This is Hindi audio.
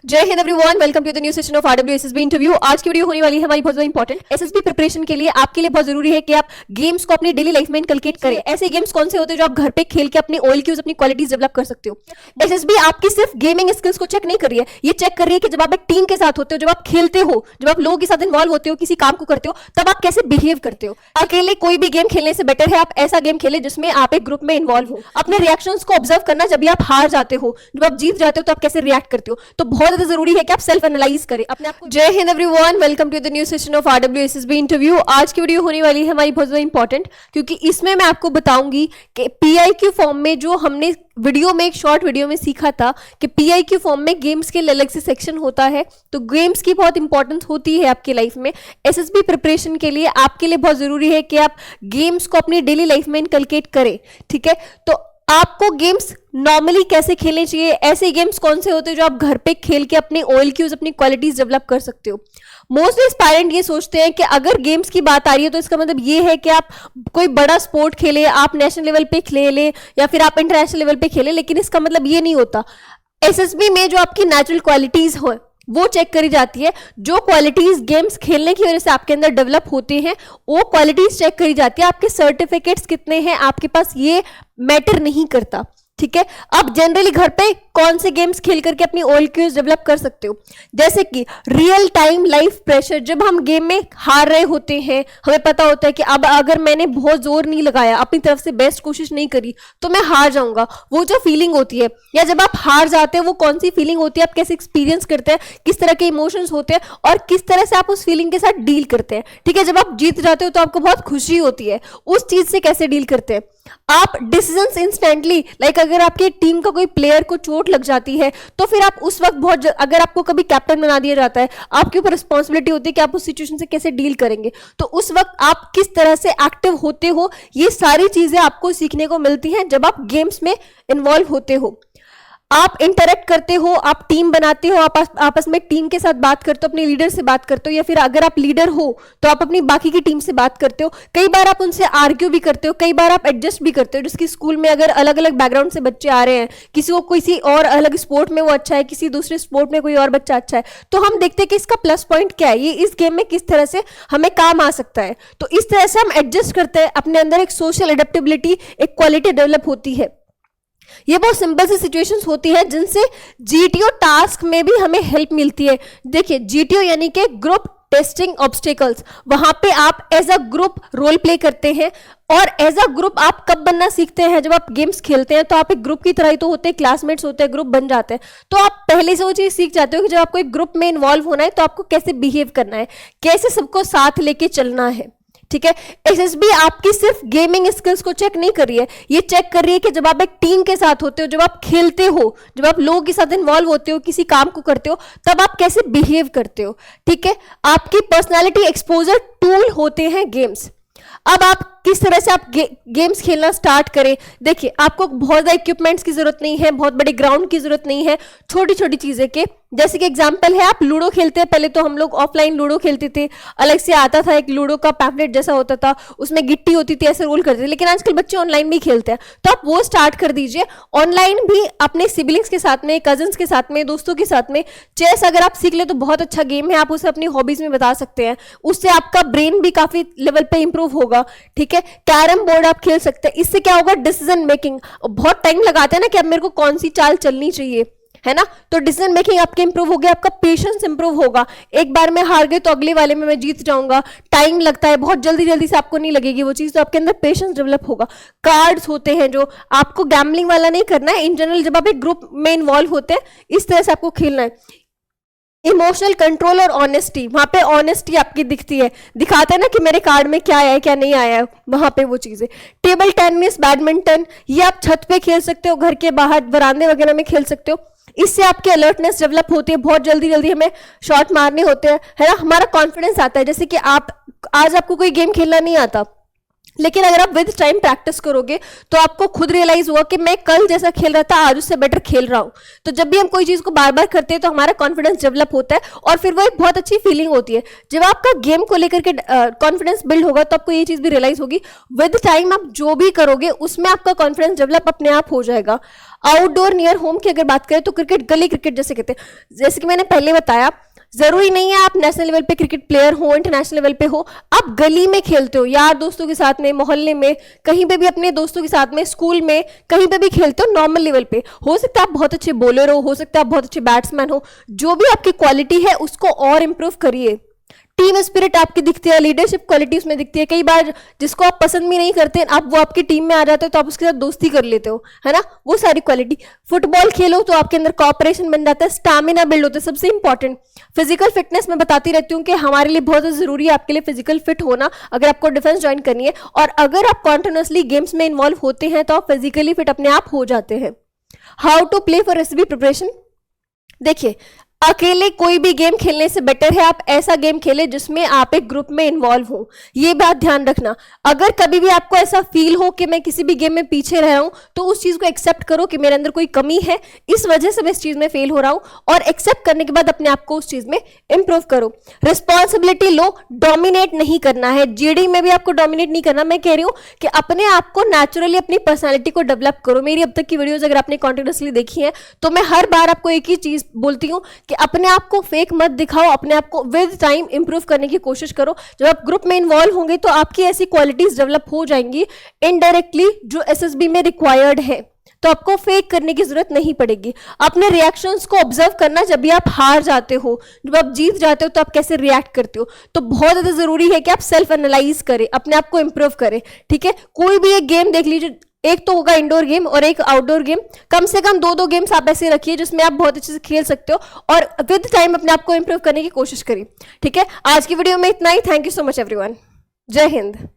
जय हिंद everyone, welcome to the new session of RW SSB interview. आज की वीडियो होने वाली है हमारी बहुत ज्यादा इंपॉर्टेंट। एसएसबी प्रिपरेशन के लिए आपके लिए बहुत जरूरी है कि आप गेम्स को अपनी डेली लाइफ में इनकलकेट करें। ऐसे गेम्स कौन से होते हैं जो आप घर पे खेल के अपनी ऑयल क्यूज, अपनी क्वालिटीज डेवलप कर सकते हो। एसएसबी आपकी सिर्फ गेमिंग स्किल्स को चेक नहीं कर रही है, ये चेक कर रही है कि जब आप एक टीम के साथ होते हो, जब आप खेलते हो, जब आप लोगों के साथ इन्वॉल्व होते हो, किसी काम को करते हो, तब आप कैसे बिहेव करते हो। अकेले कोई भी गेम खेलने से बेटर है आप ऐसा गेम खेले जिसमें आप एक ग्रुप में इन्वॉल्व हो। अपने रिएक्शंस को ऑब्जर्व करना, जब भी आप हार जाते हो, जब आप जीत जाते हो, तो आप कैसे रिएक्ट करते हो। तो बहुत ज्यादा जरूरी है कि आप सेल्फ एनालाइज करें अपने आप को। जय हिंद everyone, welcome to the new session of RW SSB interview. आज की वीडियो होने वाली है हमारी बहुत ज्यादा इंपॉर्टेंट, क्योंकि इसमें मैं आपको बताऊंगी कि पीआईक्यू फॉर्म में जो हमने वीडियो में, एक शॉर्ट वीडियो में सीखा था कि पीआईक्यू फॉर्म में गेम्स के लिए अलग से सेक्शन होता है। तो गेम्स की बहुत इंपॉर्टेंस होती है आपकी लाइफ में। एसएसबी प्रिपरेशन के लिए आपके लिए बहुत जरूरी है कि आप गेम्स को अपनी डेली लाइफ में इनकलकेट करें। ठीक है, तो आपको गेम्स नॉर्मली कैसे खेलने चाहिए, ऐसे गेम्स कौन से होते हैं जो आप घर पे खेल के अपनी ऑयल क्यूज, अपनी क्वालिटीज डेवलप कर सकते हो। मोस्टली एस्पायरेंट ये सोचते हैं कि अगर गेम्स की बात आ रही है तो इसका मतलब ये है कि आप कोई बड़ा स्पोर्ट खेले, आप नेशनल लेवल पे खेले या फिर आप इंटरनेशनल लेवल पे खेले, लेकिन इसका मतलब ये नहीं होता। एसएसबी में जो आपकी नेचुरल क्वालिटीज हो वो चेक करी जाती है। जो क्वालिटीज गेम्स खेलने की वजह से आपके अंदर डेवलप होते हैं वो क्वालिटीज चेक करी जाती है। आपके सर्टिफिकेट्स कितने हैं आपके पास ये मैटर नहीं करता। ठीक है, अब जनरली घर पे कौन से गेम्स खेल करके अपनी ऑयल क्यूज डेवलप कर सकते हो, जैसे कि रियल टाइम लाइफ प्रेशर। जब हम गेम में हार रहे होते हैं, हमें पता होता है कि अब अगर मैंने बहुत जोर नहीं लगाया, अपनी तरफ से बेस्ट कोशिश नहीं करी, तो मैं हार जाऊंगा। वो जो फीलिंग होती है, या जब आप हार जाते हैं वो कौन सी फीलिंग होती है, आप कैसे एक्सपीरियंस करते हैं, किस तरह के इमोशंस होते हैं और किस तरह से आप उस फीलिंग के साथ डील करते हैं। ठीक है, जब आप जीत जाते हो तो आपको बहुत खुशी होती है, उस चीज से कैसे डील करते हैं आप। डिसीजंस इंस्टेंटली, लाइक अगर आपकी टीम का कोई प्लेयर को चोट लग जाती है तो फिर आप उस वक्त बहुत, अगर आपको कभी कैप्टन बना दिया जाता है, आपके ऊपर रिस्पॉन्सिबिलिटी होती है कि आप उस सिचुएशन से कैसे डील करेंगे, तो उस वक्त आप किस तरह से एक्टिव होते हो, ये सारी चीजें आपको सीखने को मिलती हैं जब आप गेम्स में इन्वॉल्व होते हो। आप इंटरेक्ट करते हो, आप टीम बनाते हो, आप आपस में टीम के साथ बात करते हो, अपने लीडर से बात करते हो, या फिर अगर आप लीडर हो तो आप अपनी बाकी की टीम से बात करते हो। कई बार आप उनसे आर्ग्यू भी करते हो, कई बार आप एडजस्ट भी करते हो। जिसकी स्कूल में अगर अलग अलग बैकग्राउंड से बच्चे आ रहे हैं, किसी को किसी और अलग स्पोर्ट में वो अच्छा है, किसी दूसरे स्पोर्ट में कोई और बच्चा अच्छा है, तो हम देखते हैं कि इसका प्लस पॉइंट क्या है, ये इस गेम में किस तरह से हमें काम आ सकता है। तो इस तरह से हम एडजस्ट करते हैं, अपने अंदर एक सोशल एडेप्टेबिलिटी, एक क्वालिटी डेवलप होती है। ये बहुत सिंपल सी सिचुएशंस होती है जिनसे जीटीओ टास्क में भी हमें हेल्प मिलती है। देखिए, जीटीओ यानी कि ग्रुप टेस्टिंग ऑब्स्टेकल्स, वहां पे आप as a group role play करते हैं। और एज अ ग्रुप आप कब बनना सीखते हैं, जब आप गेम्स खेलते हैं तो आप एक ग्रुप की तरह ही तो होते हैं, क्लासमेट्स होते हैं, ग्रुप बन जाते हैं। तो आप पहले से वो चीज सीख जाते हो कि जब आपको एक ग्रुप में इन्वॉल्व होना है तो आपको कैसे बिहेव करना है, कैसे सबको साथ लेके चलना है। ठीक है, एसएसबी आपकी सिर्फ गेमिंग स्किल्स को चेक नहीं कर रही है, ये चेक कर रही है कि जब आप एक टीम के साथ होते हो, जब आप खेलते हो, जब आप लोगों के साथ इन्वॉल्व होते हो, किसी काम को करते हो, तब आप कैसे बिहेव करते हो। ठीक है, आपकी पर्सनालिटी एक्सपोजर टूल होते हैं गेम्स। अब आप किस तरह से आप गेम्स खेलना स्टार्ट करें। देखिए, आपको बहुत ज्यादा इक्विपमेंट्स की जरूरत नहीं है, बहुत बड़े ग्राउंड की जरूरत नहीं है, छोटी छोटी चीजें के, जैसे कि एग्जांपल है आप लूडो खेलते हैं। पहले तो हम लोग ऑफलाइन लूडो खेलते थे, अलग से आता था एक लूडो का पैम्फलेट जैसा होता था, उसमें गिट्टी होती थी, ऐसे रोल करते थे। लेकिन आजकल बच्चे ऑनलाइन भी खेलते हैं, तो आप वो स्टार्ट कर दीजिए। ऑनलाइन भी अपने सिबलिंग्स के साथ में, कजन्स के साथ में, दोस्तों के साथ में चेस अगर आप सीख ले तो बहुत अच्छा गेम है, आप उसे अपनी हॉबीज में बता सकते हैं, उससे आपका ब्रेन भी काफी लेवल पे इंप्रूव होगा। ठीक है, कैरम बोर्ड आप खेल सकते हैं, इससे क्या होगा, डिसीजन मेकिंग। बहुत टाइम लगाते हैं ना कि अब मेरे को कौन सी चाल चलनी चाहिए, है ना, तो डिसीजन मेकिंग आपके इंप्रूव हो गया, आपका पेशेंस इंप्रूव होगा। एक बार में हार गए तो अगले वाले में मैं जीत जाऊंगा, टाइम लगता है, बहुत जल्दी जल्दी से आपको नहीं लगेगी वो चीज, तो आपके अंदर पेशेंस डेवलप होगा। कार्ड्स होते हैं जो आपको गैम्बलिंग वाला नहीं करना है, इन जनरल जब आप एक ग्रुप में इन्वॉल्व होते हैं इस तरह से आपको खेलना है। इमोशनल कंट्रोल और ऑनेस्टी, वहां पे ऑनेस्टी आपकी दिखती है, दिखाते हैं ना कि मेरे कार्ड में क्या आया है क्या नहीं आया है, वहां पे वो चीजें। टेबल टेनिस, बैडमिंटन, ये आप छत पे खेल सकते हो, घर के बाहर वरांदे वगैरह में खेल सकते हो। इससे आपकी अलर्टनेस डेवलप होती है, बहुत जल्दी जल्दी हमें शॉट मारने होते हैं, है ना, हमारा कॉन्फिडेंस आता है। जैसे कि आप आज आपको कोई गेम खेलना नहीं आता, लेकिन अगर आप विद टाइम प्रैक्टिस करोगे तो आपको खुद रियलाइज हुआ कि मैं कल जैसा खेल रहा था आज उससे बेटर खेल रहा हूं। तो जब भी हम कोई चीज को बार बार करते हैं तो हमारा कॉन्फिडेंस डेवलप होता है और फिर वो एक बहुत अच्छी फीलिंग होती है। जब आपका गेम को लेकर के कॉन्फिडेंस बिल्ड होगा तो आपको ये चीज भी रियलाइज होगी विद टाइम आप जो भी करोगे उसमें आपका कॉन्फिडेंस डेवलप अपने आप हो जाएगा। आउटडोर नियर होम की अगर बात करें तो क्रिकेट गली क्रिकेट जैसे कहते हैं, जैसे कि मैंने पहले बताया, जरूरी नहीं है आप नेशनल लेवल पे क्रिकेट प्लेयर हो, इंटरनेशनल लेवल पे हो, आप गली में खेलते हो यार दोस्तों के साथ में, मोहल्ले में, कहीं पे भी अपने दोस्तों के साथ में, स्कूल में, कहीं पे भी खेलते हो नॉर्मल लेवल पे। हो सकता है आप बहुत अच्छे बॉलर हो सकता है आप बहुत अच्छे बैट्समैन हो, जो भी आपकी क्वालिटी है उसको और इंप्रूव करिए। टीम स्पिरिट आपकी दिखती है, लीडरशिप क्वालिटी उसमें दिखती है। कई बार जिसको आप पसंद भी नहीं करते आप वो आपकी टीम में आ जाते हो तो आप उसके साथ दोस्ती कर लेते हो, है ना, वो सारी क्वालिटी। फुटबॉल खेलो तो आपके अंदर कोऑपरेशन बन जाता है, स्टैमिना बिल्ड होता है। सबसे इंपॉर्टेंट फिजिकल फिटनेस मैं बताती रहती हूँ कि हमारे लिए बहुत जरूरी है आपके लिए फिजिकल फिट होना अगर आपको डिफेंस ज्वाइन करनी है। और अगर आप कॉन्टिन्यूसली गेम्स में इन्वॉल्व होते हैं तो आप फिजिकली फिट अपने आप हो जाते हैं। How to play for SSB preparation, देखिए अकेले कोई भी गेम खेलने से बेटर है आप ऐसा गेम खेलें जिसमें आप एक ग्रुप में इन्वॉल्व हो। ये बात ध्यान रखना। अगर कभी भी आपको ऐसा फील हो कि मैं किसी भी गेम में पीछे रह रहा हूं तो उस चीज को एक्सेप्ट करो कि मेरे अंदर कोई कमी है, इस वजह से मैं इस चीज में फेल हो रहा हूं, और एक्सेप्ट करने के बाद अपने आप को उस चीज में इंप्रूव करो। रिस्पॉन्सिबिलिटी लो, डोमिनेट नहीं करना है, जीडी में भी आपको डोमिनेट नहीं करना। मैं कह रही हूं कि अपने आप को नेचुरली अपनी पर्सनैलिटी को डेवलप करो। मेरी अब तक की वीडियोज अगर आपने कॉन्टिन्यूसली देखी है तो मैं हर बार आपको एक ही चीज बोलती हूँ कि अपने आप को फेक मत दिखाओ, अपने आप को विद टाइम इंप्रूव करने की कोशिश करो। जब आप ग्रुप में इन्वॉल्व होंगे तो आपकी ऐसी क्वालिटीज डेवलप हो जाएंगी इनडायरेक्टली जो एसएसबी में रिक्वायर्ड है, तो आपको फेक करने की जरूरत नहीं पड़ेगी। अपने रिएक्शंस को ऑब्जर्व करना, जब भी आप हार जाते हो, जब आप जीत जाते हो तो आप कैसे रिएक्ट करते हो, तो बहुत ज्यादा जरूरी है कि आप सेल्फ एनालाइज करें, अपने आप को इंप्रूव करें। ठीक है, कोई भी एक गेम देख लीजिए, एक तो होगा इंडोर गेम और एक आउटडोर गेम, कम से कम दो गेम्स आप ऐसे रखिए जिसमें आप बहुत अच्छे से खेल सकते हो और विद टाइम अपने आप को इंप्रूव करने की कोशिश करिए। ठीक है, आज की वीडियो में इतना ही। Thank you so much everyone. जय हिंद।